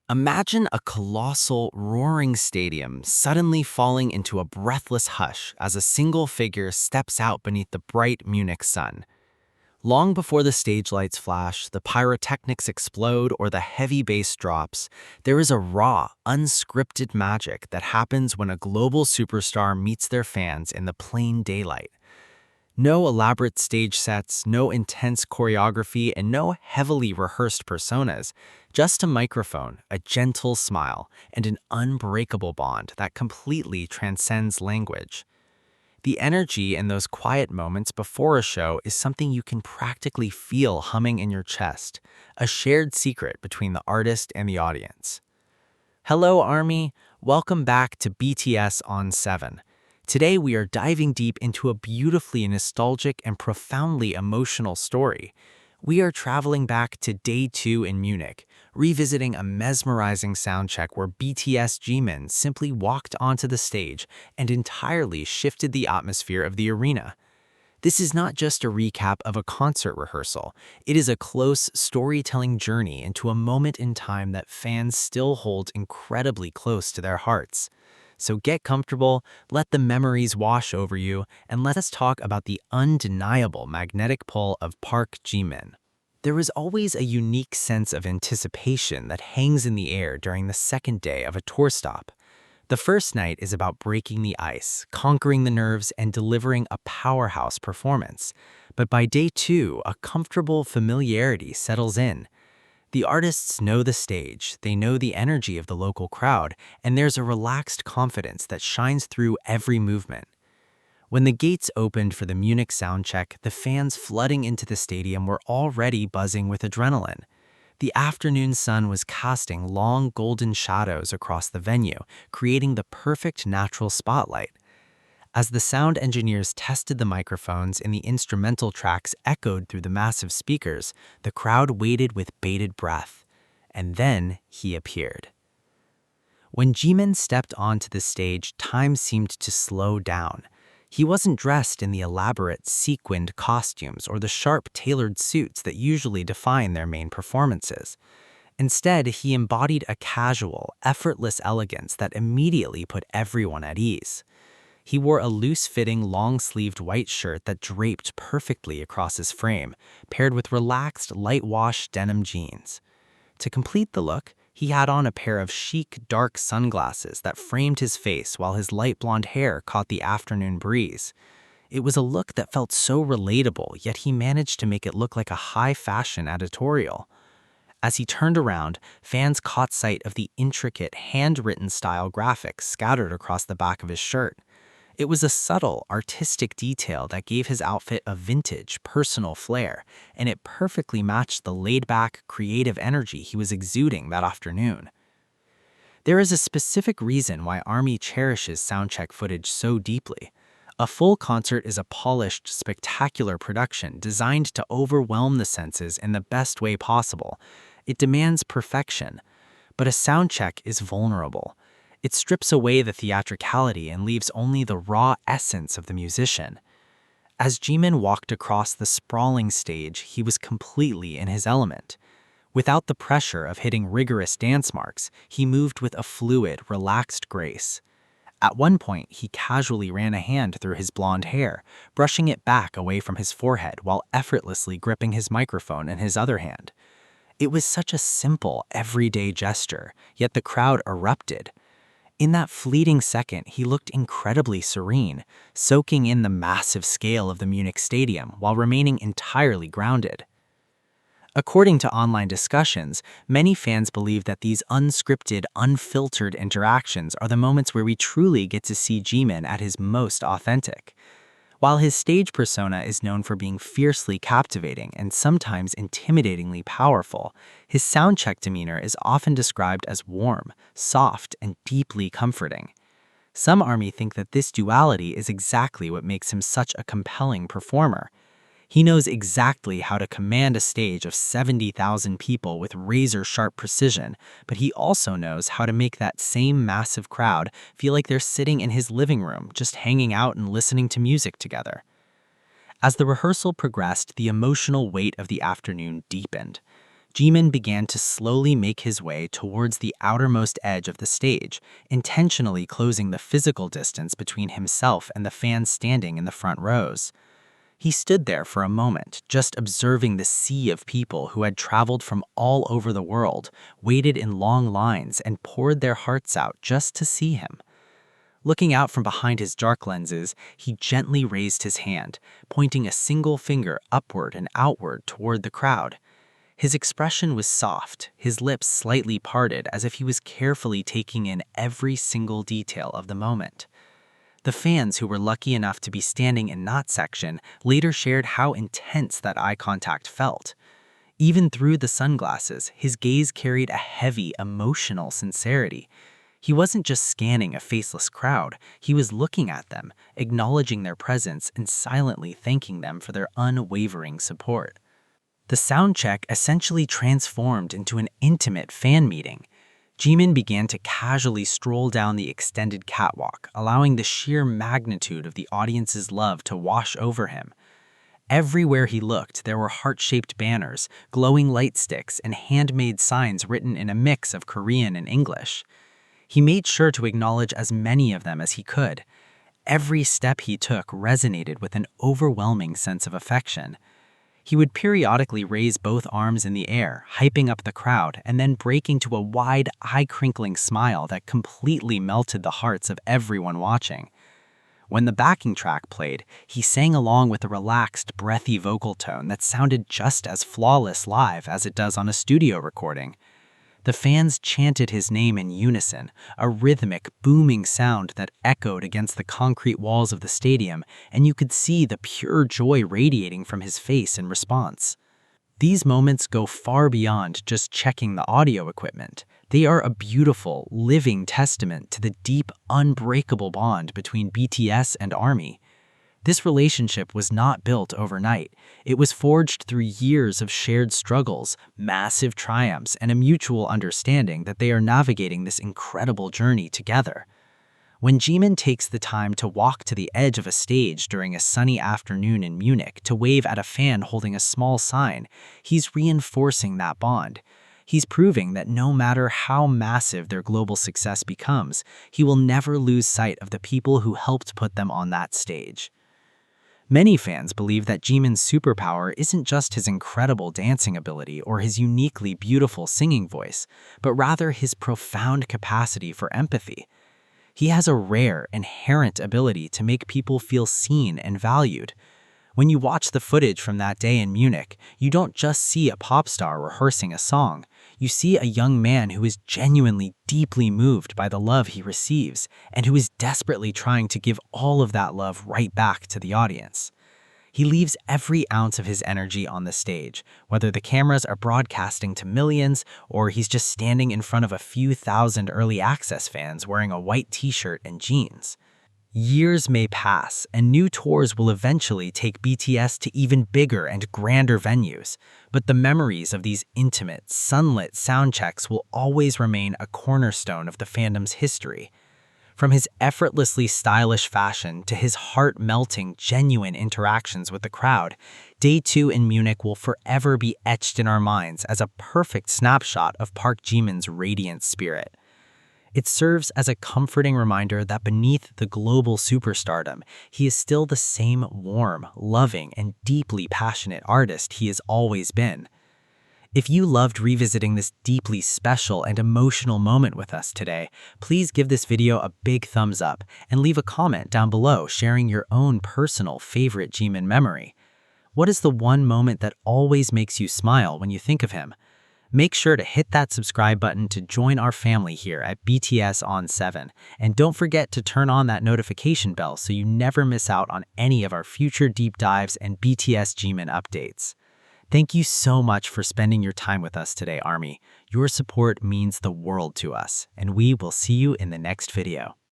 Imagine a colossal, roaring stadium suddenly falling into a breathless hush as a single figure steps out beneath the bright Munich sun. Long before the stage lights flash, the pyrotechnics explode, or the heavy bass drops, there is a raw, unscripted magic that happens when a global superstar meets their fans in the plain daylight. No elaborate stage sets, no intense choreography, and no heavily rehearsed personas, just a microphone, a gentle smile, and an unbreakable bond that completely transcends language. The energy in those quiet moments before a show is something you can practically feel humming in your chest, a shared secret between the artist and the audience. Hello, Army. Welcome back to BTS on 7. Today, we are diving deep into a beautifully nostalgic and profoundly emotional story. We are traveling back to day 2 in Munich, revisiting a mesmerizing soundcheck where BTS Jimin simply walked onto the stage and entirely shifted the atmosphere of the arena. This is not just a recap of a concert rehearsal. It is a close storytelling journey into a moment in time that fans still hold incredibly close to their hearts. So get comfortable, let the memories wash over you, and let us talk about the undeniable magnetic pull of Park Jimin. There is always a unique sense of anticipation that hangs in the air during the second day of a tour stop. The first night is about breaking the ice, conquering the nerves, and delivering a powerhouse performance. But by day 2, a comfortable familiarity settles in. The artists know the stage, they know the energy of the local crowd, and there's a relaxed confidence that shines through every movement. When the gates opened for the Munich soundcheck, the fans flooding into the stadium were already buzzing with adrenaline. The afternoon sun was casting long golden shadows across the venue, creating the perfect natural spotlight. As the sound engineers tested the microphones and the instrumental tracks echoed through the massive speakers, the crowd waited with bated breath. And then he appeared. When Jimin stepped onto the stage, time seemed to slow down. He wasn't dressed in the elaborate, sequined costumes or the sharp, tailored suits that usually define their main performances. Instead, he embodied a casual, effortless elegance that immediately put everyone at ease. He wore a loose-fitting, long-sleeved white shirt that draped perfectly across his frame, paired with relaxed, light-wash denim jeans. To complete the look, he had on a pair of chic, dark sunglasses that framed his face while his light blonde hair caught the afternoon breeze. It was a look that felt so relatable, yet he managed to make it look like a high-fashion editorial. As he turned around, fans caught sight of the intricate, handwritten style graphics scattered across the back of his shirt. It was a subtle, artistic detail that gave his outfit a vintage, personal flair, and it perfectly matched the laid-back, creative energy he was exuding that afternoon. There is a specific reason why ARMY cherishes soundcheck footage so deeply. A full concert is a polished, spectacular production designed to overwhelm the senses in the best way possible. It demands perfection. But a soundcheck is vulnerable. It strips away the theatricality and leaves only the raw essence of the musician. As Jimin walked across the sprawling stage, he was completely in his element. Without the pressure of hitting rigorous dance marks, he moved with a fluid, relaxed grace. At one point, he casually ran a hand through his blonde hair, brushing it back away from his forehead while effortlessly gripping his microphone in his other hand. It was such a simple, everyday gesture, yet the crowd erupted. In that fleeting second, he looked incredibly serene, soaking in the massive scale of the Munich stadium while remaining entirely grounded. According to online discussions, many fans believe that these unscripted, unfiltered interactions are the moments where we truly get to see Jimin at his most authentic. While his stage persona is known for being fiercely captivating and sometimes intimidatingly powerful, his soundcheck demeanor is often described as warm, soft, and deeply comforting. Some ARMY think that this duality is exactly what makes him such a compelling performer. He knows exactly how to command a stage of 70,000 people with razor-sharp precision, but he also knows how to make that same massive crowd feel like they're sitting in his living room, just hanging out and listening to music together. As the rehearsal progressed, the emotional weight of the afternoon deepened. Jimin began to slowly make his way towards the outermost edge of the stage, intentionally closing the physical distance between himself and the fans standing in the front rows. He stood there for a moment, just observing the sea of people who had traveled from all over the world, waited in long lines, and poured their hearts out just to see him. Looking out from behind his dark lenses, he gently raised his hand, pointing a single finger upward and outward toward the crowd. His expression was soft, his lips slightly parted as if he was carefully taking in every single detail of the moment. The fans who were lucky enough to be standing in that section later shared how intense that eye contact felt. Even through the sunglasses, his gaze carried a heavy, emotional sincerity. He wasn't just scanning a faceless crowd, he was looking at them, acknowledging their presence and silently thanking them for their unwavering support. The soundcheck essentially transformed into an intimate fan meeting. Jimin began to casually stroll down the extended catwalk, allowing the sheer magnitude of the audience's love to wash over him. Everywhere he looked, there were heart-shaped banners, glowing light sticks, and handmade signs written in a mix of Korean and English. He made sure to acknowledge as many of them as he could. Every step he took resonated with an overwhelming sense of affection. He would periodically raise both arms in the air, hyping up the crowd, and then break into a wide, eye-crinkling smile that completely melted the hearts of everyone watching. When the backing track played, he sang along with a relaxed, breathy vocal tone that sounded just as flawless live as it does on a studio recording. The fans chanted his name in unison, a rhythmic, booming sound that echoed against the concrete walls of the stadium, and you could see the pure joy radiating from his face in response. These moments go far beyond just checking the audio equipment. They are a beautiful, living testament to the deep, unbreakable bond between BTS and Army. This relationship was not built overnight. It was forged through years of shared struggles, massive triumphs, and a mutual understanding that they are navigating this incredible journey together. When Jimin takes the time to walk to the edge of a stage during a sunny afternoon in Munich to wave at a fan holding a small sign, he's reinforcing that bond. He's proving that no matter how massive their global success becomes, he will never lose sight of the people who helped put them on that stage. Many fans believe that Jimin's superpower isn't just his incredible dancing ability or his uniquely beautiful singing voice, but rather his profound capacity for empathy. He has a rare, inherent ability to make people feel seen and valued. When you watch the footage from that day in Munich, you don't just see a pop star rehearsing a song. You see a young man who is genuinely deeply moved by the love he receives and who is desperately trying to give all of that love right back to the audience. He leaves every ounce of his energy on the stage, whether the cameras are broadcasting to millions or he's just standing in front of a few thousand early access fans wearing a white t-shirt and jeans. Years may pass, and new tours will eventually take BTS to even bigger and grander venues, but the memories of these intimate, sunlit soundchecks will always remain a cornerstone of the fandom's history. From his effortlessly stylish fashion to his heart-melting, genuine interactions with the crowd, Day 2 in Munich will forever be etched in our minds as a perfect snapshot of Park Jimin's radiant spirit. It serves as a comforting reminder that beneath the global superstardom, he is still the same warm, loving, and deeply passionate artist he has always been. If you loved revisiting this deeply special and emotional moment with us today, please give this video a big thumbs up and leave a comment down below sharing your own personal favorite Jimin memory. What is the one moment that always makes you smile when you think of him? Make sure to hit that subscribe button to join our family here at BTS ON 7, and don't forget to turn on that notification bell so you never miss out on any of our future deep dives and BTS Jimin updates. Thank you so much for spending your time with us today, Army. Your support means the world to us, and we will see you in the next video.